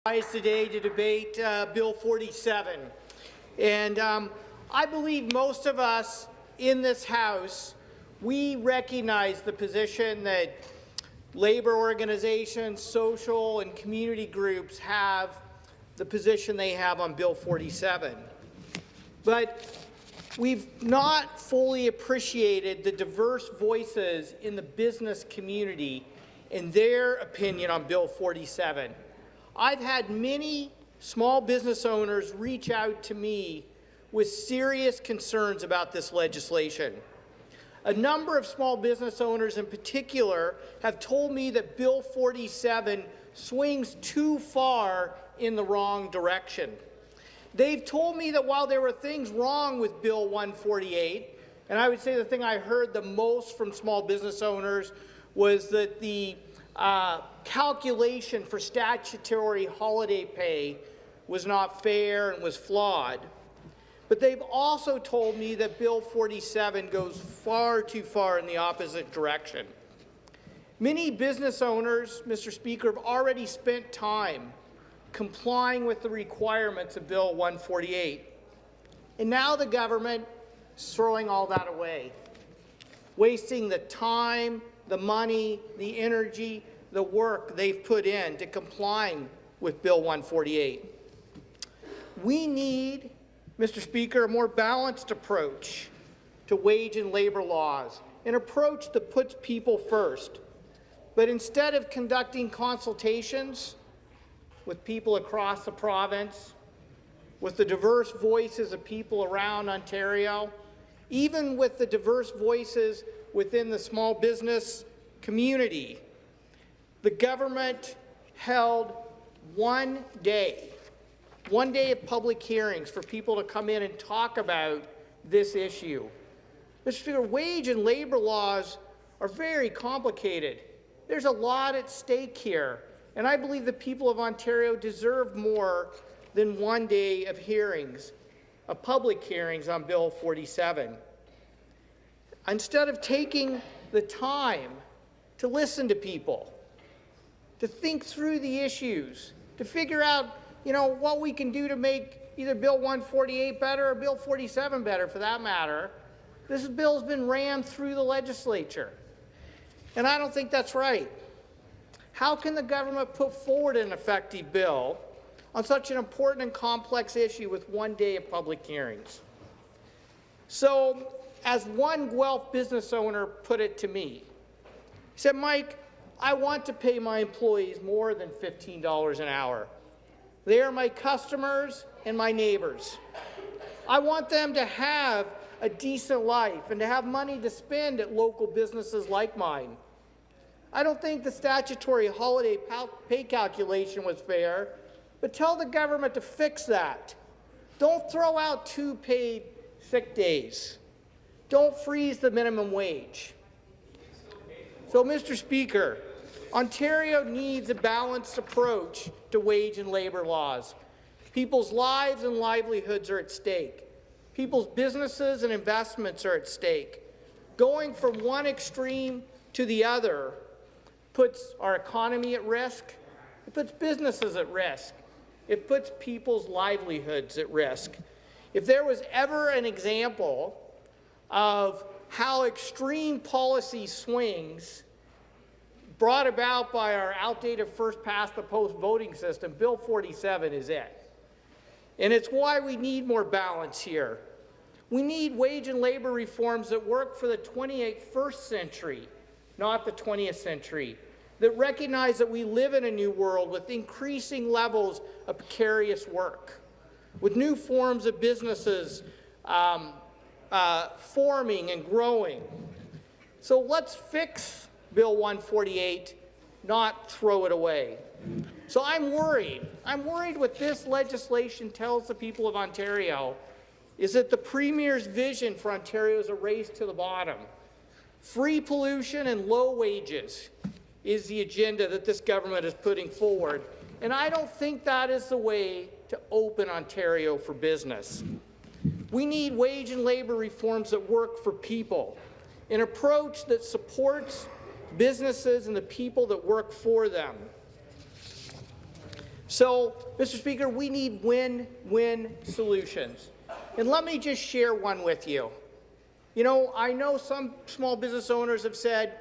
Rise today to debate Bill 47. And I believe most of us in this House, we recognize the position that labour organizations, social and community groups have, the position they have on Bill 47. But we've not fully appreciated the diverse voices in the business community and their opinion on Bill 47. I've had many small business owners reach out to me with serious concerns about this legislation. A number of small business owners in particular have told me that Bill 47 swings too far in the wrong direction. They've told me that while there were things wrong with Bill 148, and I would say the thing I heard the most from small business owners was that the calculation for statutory holiday pay was not fair and was flawed. But they've also told me that Bill 47 goes far too far in the opposite direction. Many business owners, Mr. Speaker, have already spent time complying with the requirements of Bill 148. And now the government is throwing all that away, wasting the time, the money, the energy, the work they've put in to complying with Bill 148. We need, Mr. Speaker, a more balanced approach to wage and labour laws, an approach that puts people first. But instead of conducting consultations with people across the province, with the diverse voices of people around Ontario, even with the diverse voices within the small business community, the government held one day of public hearings for people to come in and talk about this issue. Mr. Speaker, wage and labour laws are very complicated. There's a lot at stake here, and I believe the people of Ontario deserve more than one day of hearings, of public hearings on Bill 47. Instead of taking the time to listen to people, to think through the issues, to figure out, what we can do to make either Bill 148 better or Bill 47 better, for that matter, this bill's been rammed through the legislature. And I don't think that's right. How can the government put forward an effective bill on such an important and complex issue with one day of public hearings? So, as one Guelph business owner put it to me, he said, "Mike, I want to pay my employees more than $15 an hour. They are my customers and my neighbours. I want them to have a decent life and to have money to spend at local businesses like mine. I don't think the statutory holiday pay calculation was fair, but tell the government to fix that. Don't throw out 2 paid sick days. Don't freeze the minimum wage." So, Mr. Speaker, Ontario needs a balanced approach to wage and labour laws. People's lives and livelihoods are at stake. People's businesses and investments are at stake. Going from one extreme to the other puts our economy at risk. It puts businesses at risk. It puts people's livelihoods at risk. If there was ever an example of how extreme policy swings brought about by our outdated first-past-the-post voting system, Bill 47 is it. And it's why we need more balance here. We need wage and labour reforms that work for the 21st century, not the 20th century, that recognize that we live in a new world with increasing levels of precarious work, with new forms of businesses forming and growing. So let's fix Bill 148, not throw it away. So I'm worried. I'm worried what this legislation tells the people of Ontario is that the Premier's vision for Ontario is a race to the bottom. Free pollution and low wages is the agenda that this government is putting forward, and I don't think that is the way to open Ontario for business. We need wage and labour reforms that work for people, an approach that supports businesses and the people that work for them. So, Mr. Speaker, we need win-win solutions. And let me just share one with you. You know, I know some small business owners have said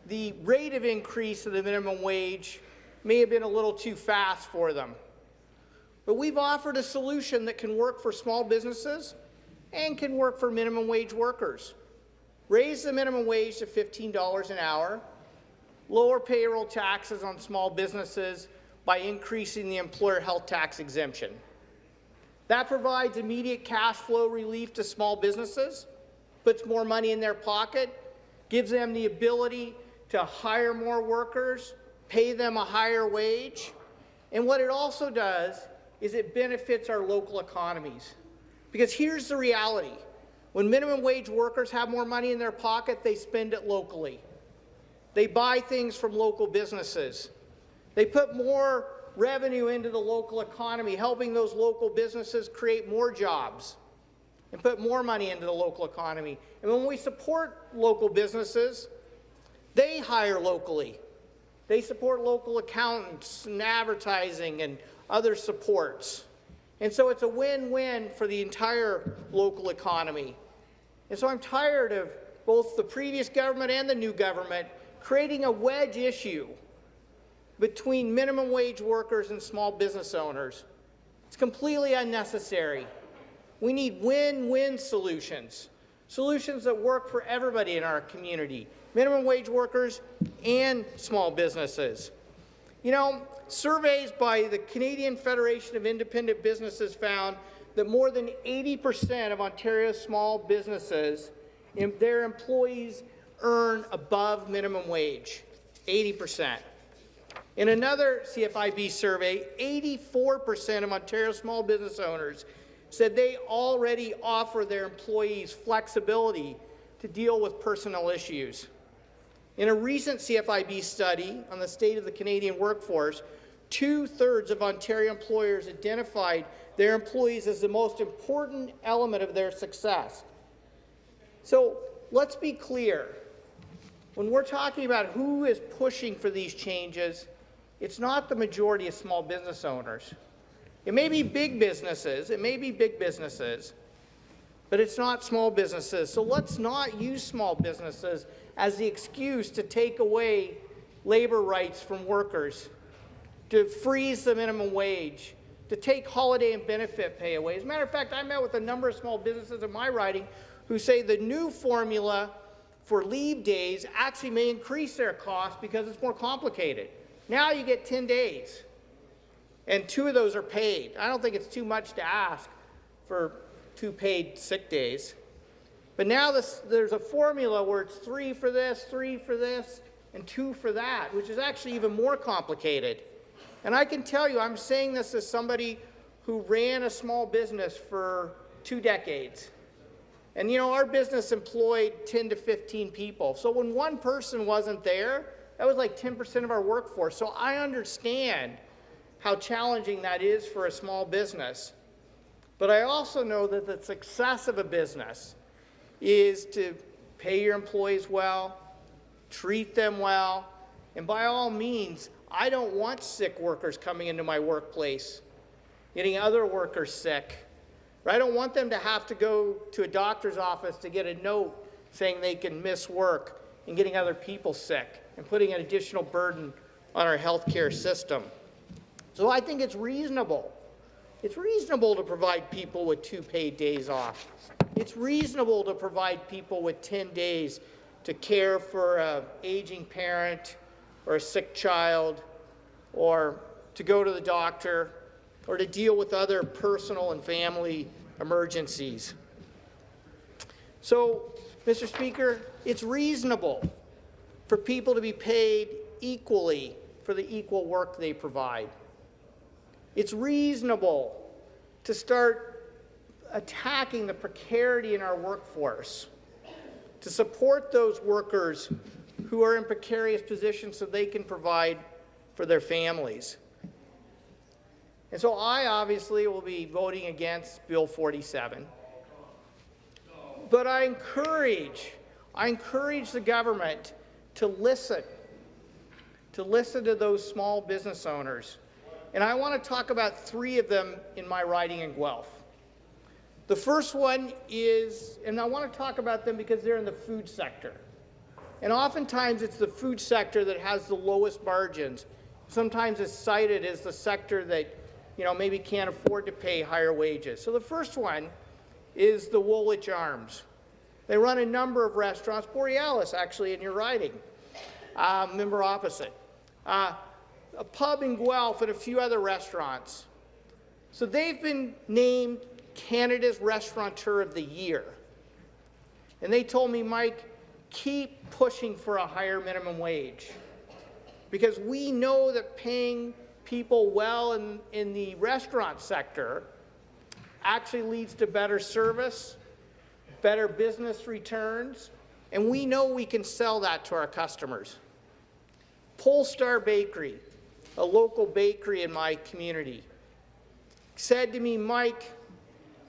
the rate of increase of the minimum wage may have been a little too fast for them. But we've offered a solution that can work for small businesses and can work for minimum wage workers. Raise the minimum wage to $15 an hour, lower payroll taxes on small businesses by increasing the employer health tax exemption. That provides immediate cash flow relief to small businesses, puts more money in their pocket, gives them the ability to hire more workers, pay them a higher wage. And what it also does is it benefits our local economies. Because here's the reality. When minimum wage workers have more money in their pocket, they spend it locally. They buy things from local businesses. They put more revenue into the local economy, helping those local businesses create more jobs and put more money into the local economy. And when we support local businesses, they hire locally. They support local accountants and advertising and other supports. And so it's a win-win for the entire local economy. And so I'm tired of both the previous government and the new government creating a wedge issue between minimum wage workers and small business owners. It's completely unnecessary. We need win-win solutions, solutions that work for everybody in our community, minimum wage workers and small businesses. You know, surveys by the Canadian Federation of Independent Businesses found that more than 80% of Ontario's small businesses, their employees earn above minimum wage, 80%. In another CFIB survey, 84% of Ontario small business owners said they already offer their employees flexibility to deal with personnel issues. In a recent CFIB study on the state of the Canadian workforce, 2/3 of Ontario employers identified their employees as the most important element of their success. So let's be clear. When we're talking about who is pushing for these changes, it's not the majority of small business owners. It may be big businesses, but it's not small businesses. So let's not use small businesses as the excuse to take away labor rights from workers, to freeze the minimum wage, to take holiday and benefit pay away. As a matter of fact, I met with a number of small businesses in my riding who say the new formula for leave days actually may increase their costs because it's more complicated. Now you get 10 days, and 2 of those are paid. I don't think it's too much to ask for 2 paid sick days. But now there's a formula where it's 3 for this, 3 for this, and 2 for that, which is actually even more complicated. And I can tell you, I'm saying this as somebody who ran a small business for 2 decades. And you know, our business employed 10 to 15 people. So when one person wasn't there, that was like 10% of our workforce. So I understand how challenging that is for a small business. But I also know that the success of a business is to pay your employees well, treat them well, and by all means, I don't want sick workers coming into my workplace, getting other workers sick. I don't want them to have to go to a doctor's office to get a note saying they can miss work and getting other people sick and putting an additional burden on our healthcare system. So I think it's reasonable. It's reasonable to provide people with 2 paid days off. It's reasonable to provide people with 10 days to care for an aging parent or a sick child, or to go to the doctor, or to deal with other personal and family emergencies. So, Mr. Speaker, it's reasonable for people to be paid equally for the equal work they provide. It's reasonable to start attacking the precarity in our workforce, to support those workers who are in precarious positions so they can provide for their families. And so I obviously will be voting against Bill 47. But I encourage the government to listen to those small business owners And I want to talk about 3 of them in my riding in Guelph. The first one is, and I want to talk about them because they're in the food sector. And oftentimes it's the food sector that has the lowest margins. Sometimes it's cited as the sector that, maybe can't afford to pay higher wages. So the first one is the Woolwich Arms. They run a number of restaurants, Borealis actually in your riding, member opposite. A pub in Guelph and a few other restaurants. So they've been named Canada's Restaurateur of the Year. And they told me, Mike, keep pushing for a higher minimum wage. Because we know that paying people well in the restaurant sector actually leads to better service, better business returns, and we know we can sell that to our customers. Polestar Bakery, a local bakery in my community, said to me, Mike,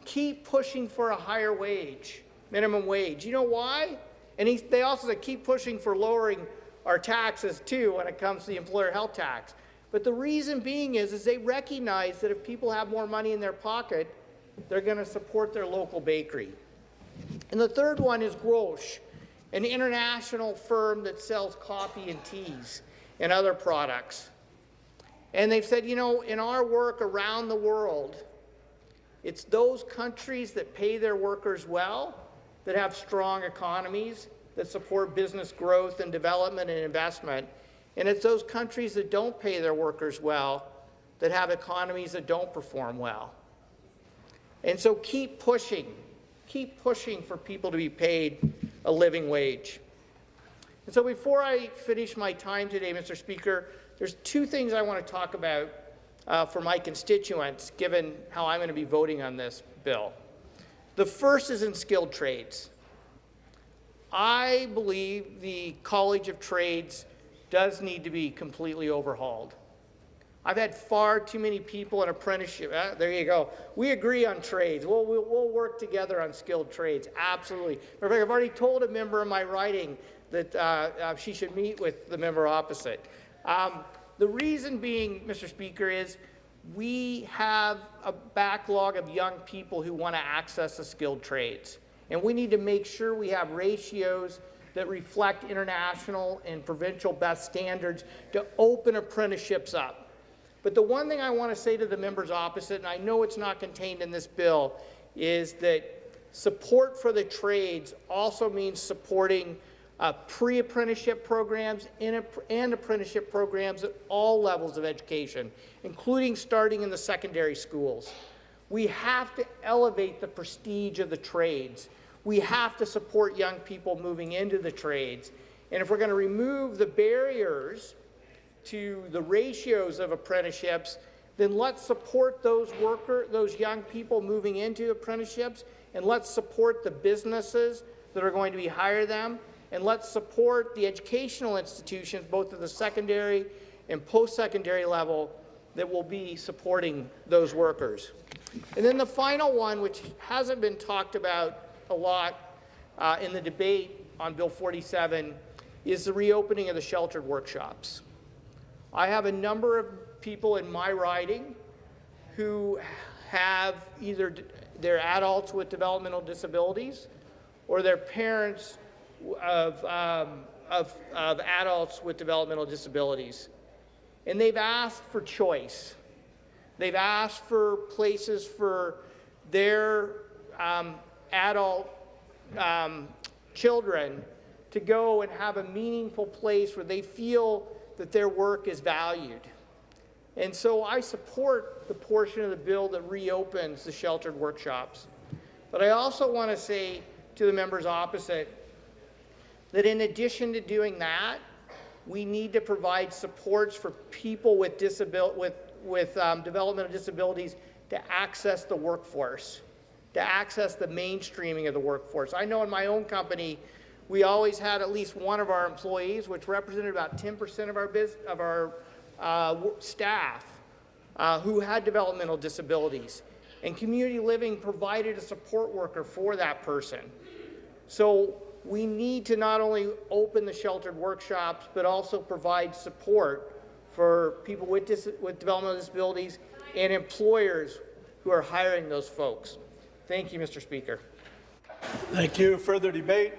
keep pushing for a higher wage, minimum wage. You know why? And they also said, keep pushing for lowering our taxes too when it comes to the employer health tax. But the reason being is they recognize that if people have more money in their pocket, they're going to support their local bakery. And the third one is Grosch, an international firm that sells coffee and teas and other products. And they've said, in our work around the world, it's those countries that pay their workers well, that have strong economies, that support business growth and development and investment. And it's those countries that don't pay their workers well that have economies that don't perform well. And so keep pushing for people to be paid a living wage. And so before I finish my time today, Mr. Speaker, there's 2 things I want to talk about for my constituents, given how I'm going to be voting on this bill. The first is in skilled trades. I believe the College of Trades does need to be completely overhauled. I've had far too many people in apprenticeship. There you go. We agree on trades. We'll work together on skilled trades. Absolutely. In fact, I've already told a member in my writing that she should meet with the member opposite. The reason being, Mr. Speaker, is we have a backlog of young people who want to access the skilled trades. And we need to make sure we have ratios that reflect international and provincial best standards to open apprenticeships up. But the one thing I want to say to the members opposite, and I know it's not contained in this bill, is that support for the trades also means supporting pre-apprenticeship programs and apprenticeship programs at all levels of education, including starting in the secondary schools. We have to elevate the prestige of the trades. We have to support young people moving into the trades. And if we're going to remove the barriers to the ratios of apprenticeships, then let's support those young people moving into apprenticeships, and let's support the businesses that are going to be hire them, and let's support the educational institutions, both at the secondary and post-secondary level, that will be supporting those workers. And then the final one, which hasn't been talked about a lot in the debate on Bill 47, is the reopening of the sheltered workshops. I have a number of people in my riding who have either their adults with developmental disabilities or their parents of adults with developmental disabilities. And they've asked for choice. They've asked for places for their adult children to go and have a meaningful place where they feel that their work is valued. And so I support the portion of the bill that reopens the sheltered workshops. But I also want to say to the members opposite that in addition to doing that, we need to provide supports for people with developmental disabilities to access the workforce, to access the mainstreaming of the workforce. I know in my own company, we always had at least one of our employees, which represented about 10% of our staff, who had developmental disabilities. And community living provided a support worker for that person. So we need to not only open the sheltered workshops, but also provide support for people with developmental disabilities and employers who are hiring those folks. Thank you, Mr. Speaker. Thank you. Further debate?